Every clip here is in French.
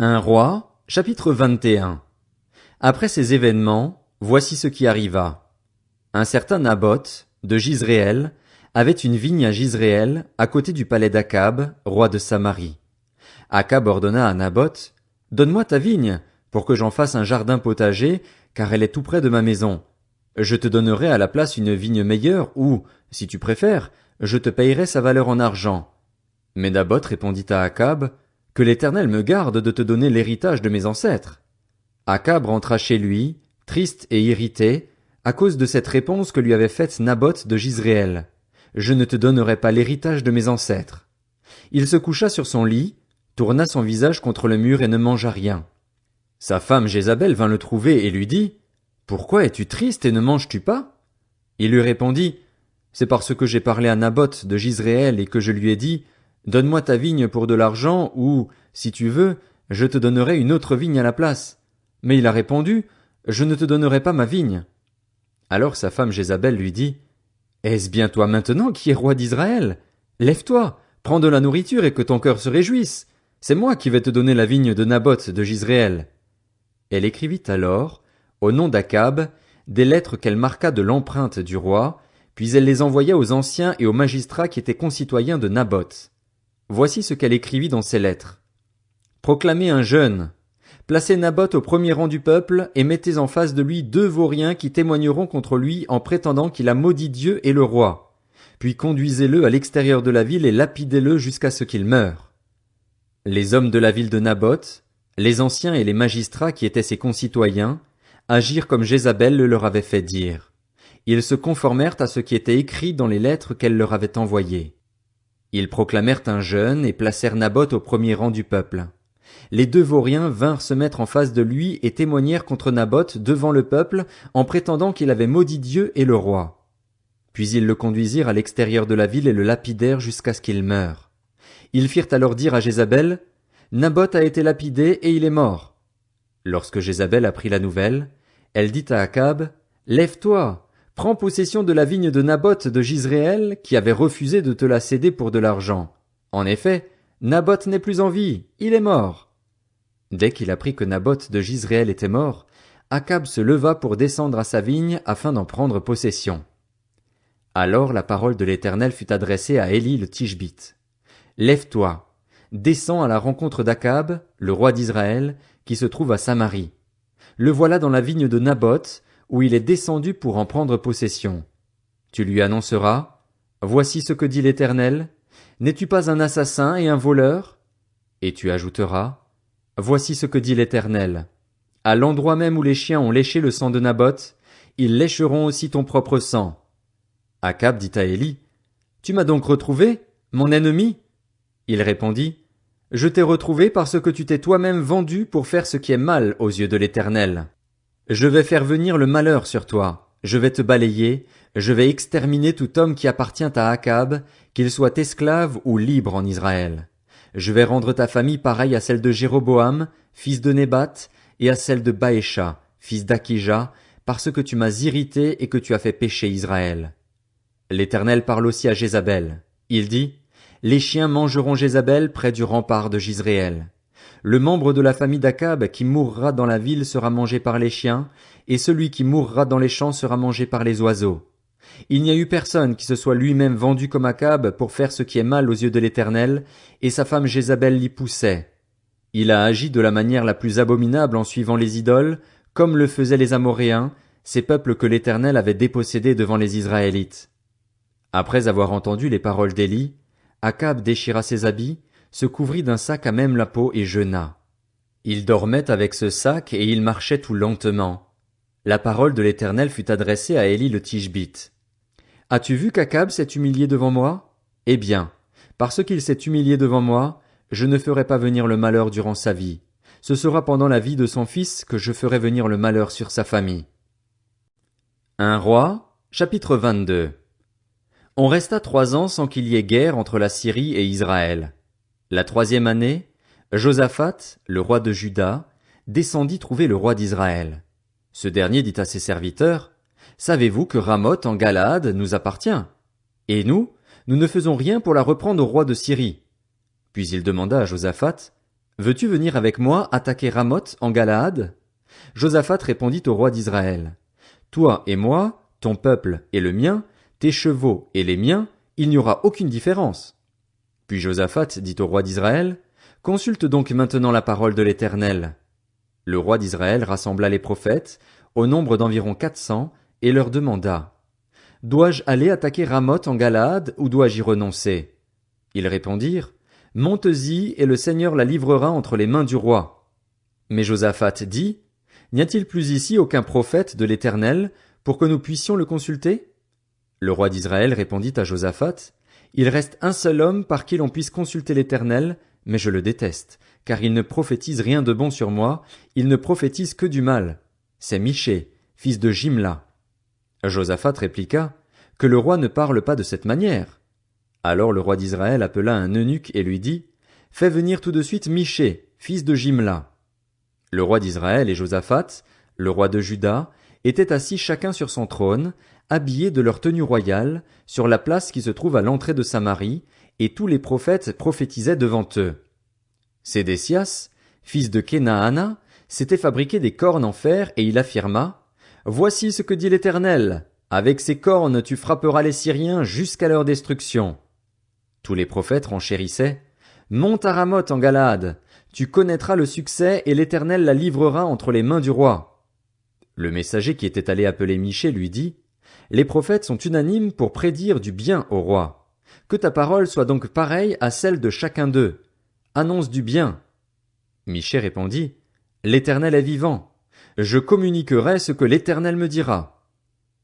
Un roi, chapitre 21. Après ces événements, voici ce qui arriva. Un certain Naboth, de Jizréel, avait une vigne à Jizréel, à côté du palais d'Akab, roi de Samarie. Akab ordonna à Naboth, « Donne-moi ta vigne, pour que j'en fasse un jardin potager, car elle est tout près de ma maison. Je te donnerai à la place une vigne meilleure, ou, si tu préfères, je te payerai sa valeur en argent. » Mais Naboth répondit à Akab, « Que l'Éternel me garde de te donner l'héritage de mes ancêtres. » Akab rentra chez lui, triste et irrité, à cause de cette réponse que lui avait faite Naboth de Jizréel. « Je ne te donnerai pas l'héritage de mes ancêtres. » Il se coucha sur son lit, tourna son visage contre le mur et ne mangea rien. Sa femme Jézabel vint le trouver et lui dit, « Pourquoi es-tu triste et ne manges-tu pas ?» Il lui répondit, « C'est parce que j'ai parlé à Naboth de Jizréel et que je lui ai dit, « Donne-moi ta vigne pour de l'argent ou, si tu veux, je te donnerai une autre vigne à la place. » Mais il a répondu, « Je ne te donnerai pas ma vigne. » Alors sa femme Jézabel lui dit, « Est-ce bien toi maintenant qui es roi d'Israël? Lève-toi, prends de la nourriture et que ton cœur se réjouisse. C'est moi qui vais te donner la vigne de Naboth de Jizréel. » Elle écrivit alors, au nom d'Akab, des lettres qu'elle marqua de l'empreinte du roi, puis elle les envoya aux anciens et aux magistrats qui étaient concitoyens de Naboth. Voici ce qu'elle écrivit dans ces lettres. Proclamez un jeûne. Placez Naboth au premier rang du peuple et mettez en face de lui 2 vauriens qui témoigneront contre lui en prétendant qu'il a maudit Dieu et le roi. Puis conduisez-le à l'extérieur de la ville et lapidez-le jusqu'à ce qu'il meure. Les hommes de la ville de Naboth, les anciens et les magistrats qui étaient ses concitoyens, agirent comme Jézabel le leur avait fait dire. Ils se conformèrent à ce qui était écrit dans les lettres qu'elle leur avait envoyées. Ils proclamèrent un jeûne et placèrent Naboth au premier rang du peuple. Les 2 vauriens vinrent se mettre en face de lui et témoignèrent contre Naboth devant le peuple en prétendant qu'il avait maudit Dieu et le roi. Puis ils le conduisirent à l'extérieur de la ville et le lapidèrent jusqu'à ce qu'il meure. Ils firent alors dire à Jézabel, « Naboth a été lapidé et il est mort. » Lorsque Jézabel apprit la nouvelle, elle dit à Akab, « Lève-toi, prends possession de la vigne de Naboth de Jizréel, qui avait refusé de te la céder pour de l'argent. En effet, Naboth n'est plus en vie, il est mort. » Dès qu'il apprit que Naboth de Jizréel était mort, Akab se leva pour descendre à sa vigne afin d'en prendre possession. Alors la parole de l'Éternel fut adressée à Élie le Tishbite. « Lève-toi, descends à la rencontre d'Akab, le roi d'Israël, qui se trouve à Samarie. Le voilà dans la vigne de Naboth, où il est descendu pour en prendre possession. Tu lui annonceras, « Voici ce que dit l'Éternel, n'es-tu pas un assassin et un voleur ?» Et tu ajouteras, « Voici ce que dit l'Éternel, à l'endroit même où les chiens ont léché le sang de Naboth, ils lécheront aussi ton propre sang. » Akab dit à Élie, « Tu m'as donc retrouvé, mon ennemi ?» Il répondit, « Je t'ai retrouvé parce que tu t'es toi-même vendu pour faire ce qui est mal aux yeux de l'Éternel. Je vais faire venir le malheur sur toi, je vais te balayer, je vais exterminer tout homme qui appartient à Akab, qu'il soit esclave ou libre en Israël. Je vais rendre ta famille pareille à celle de Jéroboam, fils de Nébat, et à celle de Baécha, fils d'Akija, parce que tu m'as irrité et que tu as fait pécher Israël. » L'Éternel parle aussi à Jézabel. Il dit, « Les chiens mangeront Jézabel près du rempart de Jizréel. Le membre de la famille d'Akab qui mourra dans la ville sera mangé par les chiens, et celui qui mourra dans les champs sera mangé par les oiseaux. Il n'y a eu personne qui se soit lui-même vendu comme Akab pour faire ce qui est mal aux yeux de l'Éternel, et sa femme Jézabel l'y poussait. Il a agi de la manière la plus abominable en suivant les idoles, comme le faisaient les Amoréens, ces peuples que l'Éternel avait dépossédés devant les Israélites. » Après avoir entendu les paroles d'Élie, Akab déchira ses habits, se couvrit d'un sac à même la peau et jeûna. Il dormait avec ce sac et il marchait tout lentement. La parole de l'Éternel fut adressée à Élie le Tishbite. « As-tu vu qu'Akab s'est humilié devant moi? Eh bien, parce qu'il s'est humilié devant moi, je ne ferai pas venir le malheur durant sa vie. Ce sera pendant la vie de son fils que je ferai venir le malheur sur sa famille. » Un roi, chapitre 22. On resta 3 ans sans qu'il y ait guerre entre la Syrie et Israël. La 3e année, Josaphat, le roi de Juda, descendit trouver le roi d'Israël. Ce dernier dit à ses serviteurs, « Savez-vous que Ramoth en Galaad nous appartient? Et nous ne faisons rien pour la reprendre au roi de Syrie. » Puis il demanda à Josaphat, « Veux-tu venir avec moi attaquer Ramoth en Galaad? Josaphat répondit au roi d'Israël. Toi et moi, ton peuple et le mien, tes chevaux et les miens, il n'y aura aucune différence. Puis Josaphat dit au roi d'Israël, consulte donc maintenant la parole de l'Éternel. Le roi d'Israël rassembla les prophètes, au nombre d'environ 400, et leur demanda, dois-je aller attaquer Ramoth en Galaad ou dois-je y renoncer? Ils répondirent, monte-y et le Seigneur la livrera entre les mains du roi. Mais Josaphat dit, n'y a-t-il plus ici aucun prophète de l'Éternel pour que nous puissions le consulter? Le roi d'Israël répondit à Josaphat, il reste un seul homme par qui l'on puisse consulter l'Éternel, mais je le déteste, car il ne prophétise rien de bon sur moi, il ne prophétise que du mal. C'est Michée, fils de Jimla. Josaphat répliqua, que le roi ne parle pas de cette manière. Alors le roi d'Israël appela un eunuque et lui dit, fais venir tout de suite Michée, fils de Jimla. Le roi d'Israël et Josaphat, le roi de Juda, étaient assis chacun sur son trône, habillés de leur tenue royale, sur la place qui se trouve à l'entrée de Samarie, et tous les prophètes prophétisaient devant eux. Sédécias, fils de Kenaana, s'était fabriqué des cornes en fer et il affirma, voici ce que dit l'Éternel, avec ces cornes tu frapperas les Syriens jusqu'à leur destruction. Tous les prophètes renchérissaient, monte à Ramoth en Galaad, tu connaîtras le succès et l'Éternel la livrera entre les mains du roi. Le messager qui était allé appeler Michée lui dit, les prophètes sont unanimes pour prédire du bien au roi. Que ta parole soit donc pareille à celle de chacun d'eux. Annonce du bien. Michée répondit, l'Éternel est vivant. Je communiquerai ce que l'Éternel me dira.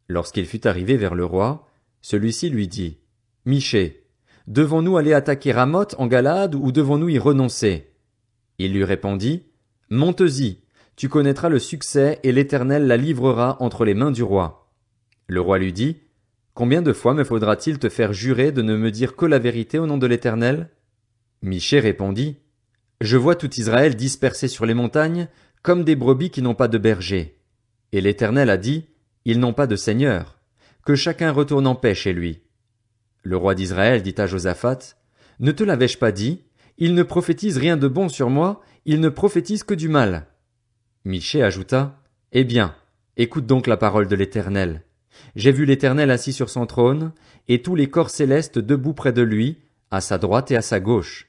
Lorsqu'il fut arrivé vers le roi, celui-ci lui dit, Michée, devons-nous aller attaquer Ramoth en Galaad ou devons-nous y renoncer? Il lui répondit, monte-y, tu connaîtras le succès et l'Éternel la livrera entre les mains du roi. Le roi lui dit, combien de fois me faudra-t-il te faire jurer de ne me dire que la vérité au nom de l'Éternel? Michée répondit, je vois tout Israël dispersé sur les montagnes, comme des brebis qui n'ont pas de berger. Et l'Éternel a dit, ils n'ont pas de seigneur. Que chacun retourne en paix chez lui. Le roi d'Israël dit à Josaphat, ne te l'avais-je pas dit? Il ne prophétise rien de bon sur moi, il ne prophétise que du mal. Michée ajouta, eh bien, écoute donc la parole de l'Éternel. J'ai vu l'Éternel assis sur son trône, et tous les corps célestes debout près de lui, à sa droite et à sa gauche.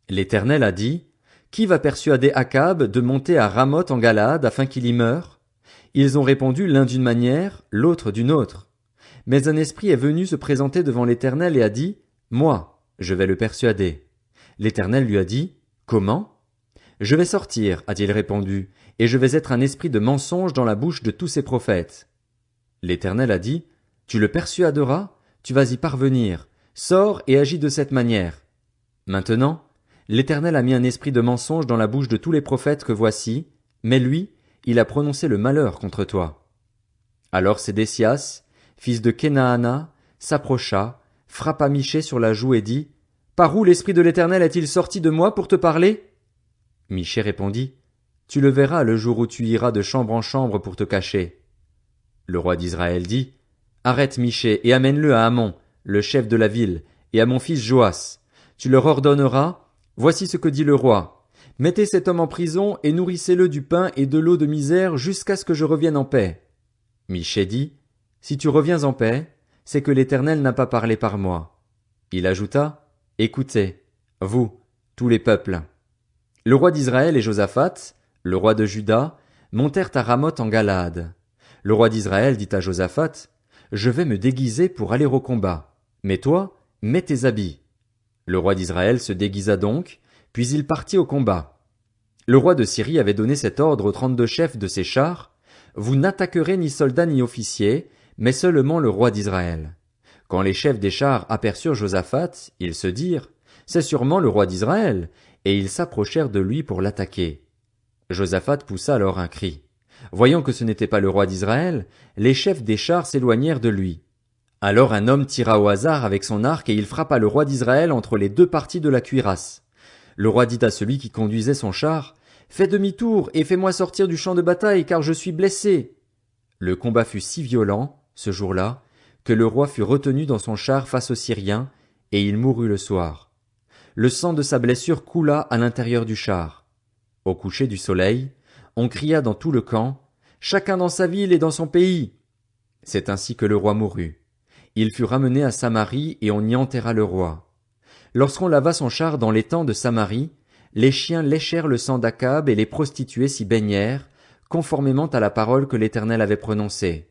L'Éternel a dit, qui va persuader Akab de monter à Ramoth en Galaad afin qu'il y meure? Ils ont répondu l'un d'une manière, l'autre d'une autre. Mais un esprit est venu se présenter devant l'Éternel et a dit, moi, je vais le persuader. L'Éternel lui a dit, comment? Je vais sortir, a-t-il répondu, et je vais être un esprit de mensonge dans la bouche de tous ses prophètes. L'Éternel a dit, tu le persuaderas, tu vas y parvenir, sors et agis de cette manière. Maintenant, l'Éternel a mis un esprit de mensonge dans la bouche de tous les prophètes que voici, mais lui, il a prononcé le malheur contre toi. Alors Sédécias, fils de Kenaana, s'approcha, frappa Michée sur la joue et dit, par où l'esprit de l'Éternel est-il sorti de moi pour te parler? Michée répondit, tu le verras le jour où tu iras de chambre en chambre pour te cacher. Le roi d'Israël dit, arrête Michée et amène-le à Amon, le chef de la ville, et à mon fils Joas. Tu leur ordonneras, voici ce que dit le roi. Mettez cet homme en prison et nourrissez-le du pain et de l'eau de misère jusqu'à ce que je revienne en paix. Michée dit, si tu reviens en paix, c'est que l'Éternel n'a pas parlé par moi. Il ajouta, écoutez, vous, tous les peuples. Le roi d'Israël et Josaphat, le roi de Juda, montèrent à Ramoth en Galaad. Le roi d'Israël dit à Josaphat, je vais me déguiser pour aller au combat. Mais toi, mets tes habits. Le roi d'Israël se déguisa donc, puis il partit au combat. Le roi de Syrie avait donné cet ordre aux 32 chefs de ses chars, vous n'attaquerez ni soldats ni officiers, mais seulement le roi d'Israël. Quand les chefs des chars aperçurent Josaphat, ils se dirent, c'est sûrement le roi d'Israël, et ils s'approchèrent de lui pour l'attaquer. Josaphat poussa alors un cri. Voyant que ce n'était pas le roi d'Israël, les chefs des chars s'éloignèrent de lui. Alors un homme tira au hasard avec son arc et il frappa le roi d'Israël entre les deux parties de la cuirasse. Le roi dit à celui qui conduisait son char, fais demi-tour et fais-moi sortir du champ de bataille car je suis blessé. Le combat fut si violent, ce jour-là, que le roi fut retenu dans son char face aux Syriens, et il mourut le soir. Le sang de sa blessure coula à l'intérieur du char. Au coucher du soleil, on cria dans tout le camp, « Chacun dans sa ville et dans son pays !» C'est ainsi que le roi mourut. Il fut ramené à Samarie et on y enterra le roi. Lorsqu'on lava son char dans l'étang de Samarie, les chiens léchèrent le sang d'Akab et les prostituées s'y baignèrent, conformément à la parole que l'Éternel avait prononcée.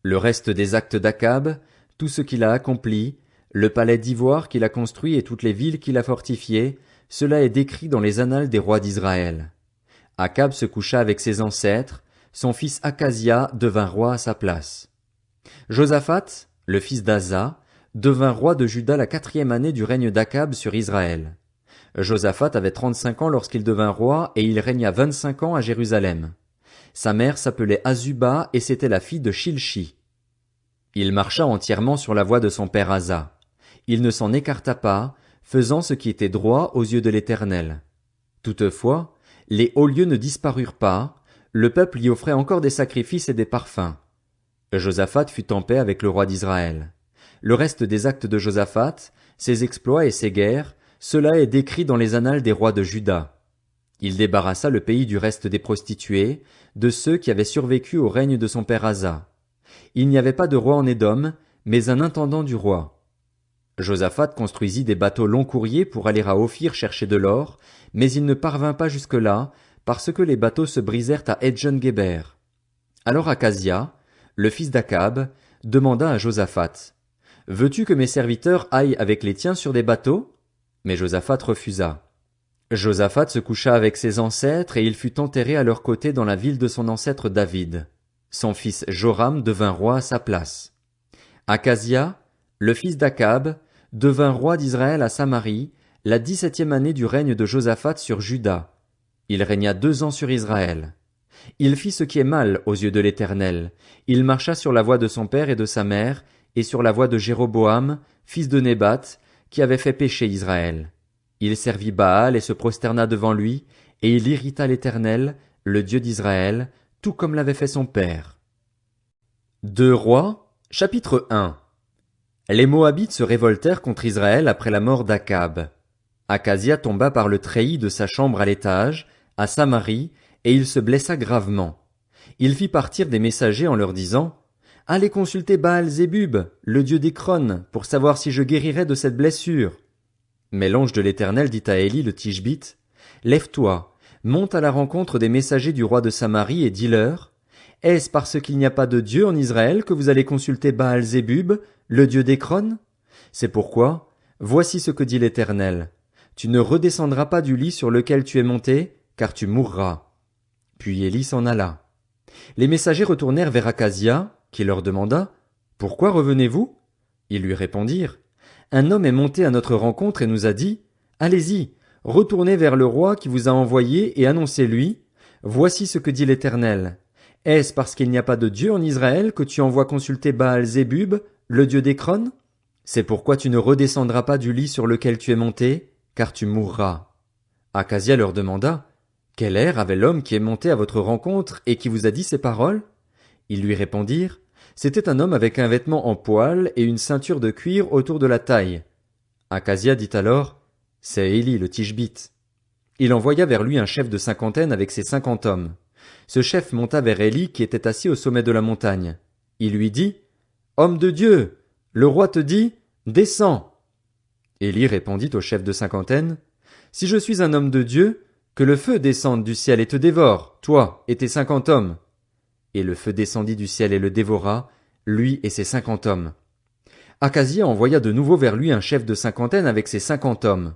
Le reste des actes d'Akab, tout ce qu'il a accompli, le palais d'ivoire qu'il a construit et toutes les villes qu'il a fortifiées, cela est décrit dans les annales des rois d'Israël. Akab se coucha avec ses ancêtres, son fils Akazia devint roi à sa place. Josaphat, le fils d'Asa, devint roi de Juda la 4e année du règne d'Akab sur Israël. Josaphat avait 35 ans lorsqu'il devint roi et il régna 25 ans à Jérusalem. Sa mère s'appelait Azuba et c'était la fille de Shilchi. Il marcha entièrement sur la voie de son père Asa. Il ne s'en écarta pas, faisant ce qui était droit aux yeux de l'Éternel. Toutefois, les hauts lieux ne disparurent pas, le peuple y offrait encore des sacrifices et des parfums. Josaphat fut en paix avec le roi d'Israël. Le reste des actes de Josaphat, ses exploits et ses guerres, cela est décrit dans les annales des rois de Juda. Il débarrassa le pays du reste des prostituées, de ceux qui avaient survécu au règne de son père Asa. Il n'y avait pas de roi en Édom, mais un intendant du roi. Josaphat construisit des bateaux long courriers pour aller à Ophir chercher de l'or, mais il ne parvint pas jusque-là, parce que les bateaux se brisèrent à Edjon-Guéber. Alors Akazia, le fils d'Akab, demanda à Josaphat, « Veux-tu que mes serviteurs aillent avec les tiens sur des bateaux ?» Mais Josaphat refusa. Josaphat se coucha avec ses ancêtres et il fut enterré à leur côté dans la ville de son ancêtre David. Son fils Joram devint roi à sa place. Akazia, le fils d'Akab, devint roi d'Israël à Samarie, la 17e année du règne de Josaphat sur Juda. Il régna 2 ans sur Israël. Il fit ce qui est mal aux yeux de l'Éternel. Il marcha sur la voie de son père et de sa mère, et sur la voie de Jéroboam, fils de Nébat, qui avait fait pécher Israël. Il servit Baal et se prosterna devant lui, et il irrita l'Éternel, le Dieu d'Israël, tout comme l'avait fait son père. 2 Rois, chapitre 1. Les Moabites se révoltèrent contre Israël après la mort d'Akab. Akazia tomba par le treillis de sa chambre à l'étage, à Samarie, et il se blessa gravement. Il fit partir des messagers en leur disant, « Allez consulter Baal-Zébub, le dieu d'Écron, pour savoir si je guérirai de cette blessure. » Mais l'ange de l'Éternel dit à Élie le Tishbite, « Lève-toi, monte à la rencontre des messagers du roi de Samarie et dis-leur, « Est-ce parce qu'il n'y a pas de Dieu en Israël que vous allez consulter Baal-Zébub, le dieu d'Écron? C'est pourquoi, voici ce que dit l'Éternel. Tu ne redescendras pas du lit sur lequel tu es monté, car tu mourras. » Puis Élie s'en alla. Les messagers retournèrent vers Akazia, qui leur demanda, « Pourquoi revenez-vous » Ils lui répondirent, « Un homme est monté à notre rencontre et nous a dit, « Allez-y, retournez vers le roi qui vous a envoyé et annoncez-lui, « Voici ce que dit l'Éternel. Est-ce parce qu'il n'y a pas de Dieu en Israël que tu envoies consulter Baal-Zébub, le dieu d'Écron? C'est pourquoi tu ne redescendras pas du lit sur lequel tu es monté, car tu mourras. » Akazia leur demanda, « Quel air avait l'homme qui est monté à votre rencontre et qui vous a dit ces paroles ?» Ils lui répondirent, « C'était un homme avec un vêtement en poil et une ceinture de cuir autour de la taille. » Akazia dit alors, « C'est Élie le Tishbite. » Il envoya vers lui un chef de 50 avec ses 50 hommes. Ce chef monta vers Élie qui était assis au sommet de la montagne. Il lui dit, « Homme de Dieu, le roi te dit, descends. » Élie répondit au chef de 50, « Si je suis un homme de Dieu, que le feu descende du ciel et te dévore, toi et tes 50 hommes. » Et le feu descendit du ciel et le dévora, lui et ses 50 hommes. Akazia envoya de nouveau vers lui un chef de 50 avec ses 50 hommes.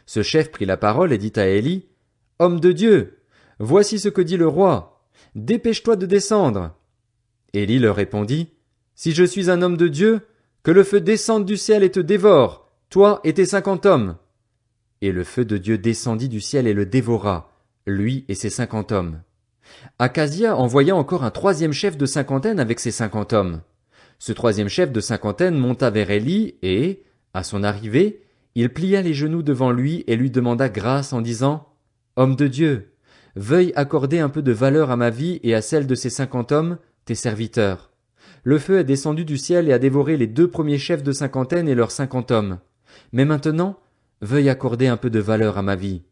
Ce chef prit la parole et dit à Élie, « Homme de Dieu, voici ce que dit le roi, dépêche-toi de descendre. » Élie leur répondit, « Si je suis un homme de Dieu, que le feu descende du ciel et te dévore, toi et tes 50 hommes. » Et le feu de Dieu descendit du ciel et le dévora, lui et ses 50 hommes. Akazia envoya encore un 3e chef de 50 avec ses 50 hommes. Ce 3e chef de 50 monta vers Élie et, à son arrivée, il plia les genoux devant lui et lui demanda grâce en disant, « Homme de Dieu, veuille accorder un peu de valeur à ma vie et à celle de ces 50 hommes, tes serviteurs. Le feu est descendu du ciel et a dévoré les 2 premiers chefs de 50 et leurs 50 hommes. Mais maintenant, veuille accorder un peu de valeur à ma vie. »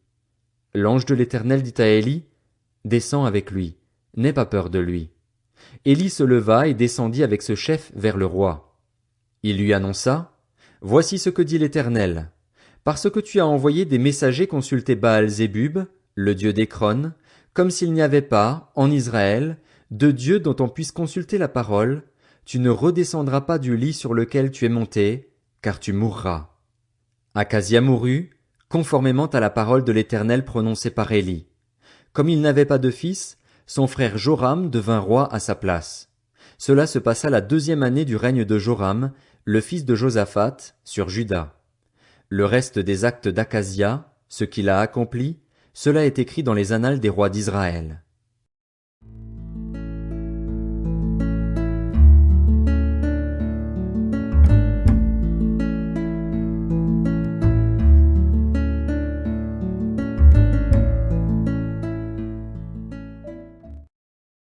L'ange de l'Éternel dit à Élie, descends avec lui, n'aie pas peur de lui. Élie se leva et descendit avec ce chef vers le roi. Il lui annonça, voici ce que dit l'Éternel. Parce que tu as envoyé des messagers consulter Baal-Zébub, le dieu d'Écron, comme s'il n'y avait pas, en Israël, de Dieu dont on puisse consulter la parole, tu ne redescendras pas du lit sur lequel tu es monté, car tu mourras. Akazia mourut, conformément à la parole de l'Éternel prononcée par Élie. Comme il n'avait pas de fils, son frère Joram devint roi à sa place. Cela se passa la 2e année du règne de Joram, le fils de Josaphat, sur Juda. Le reste des actes d'Akazia, ce qu'il a accompli, cela est écrit dans les annales des rois d'Israël.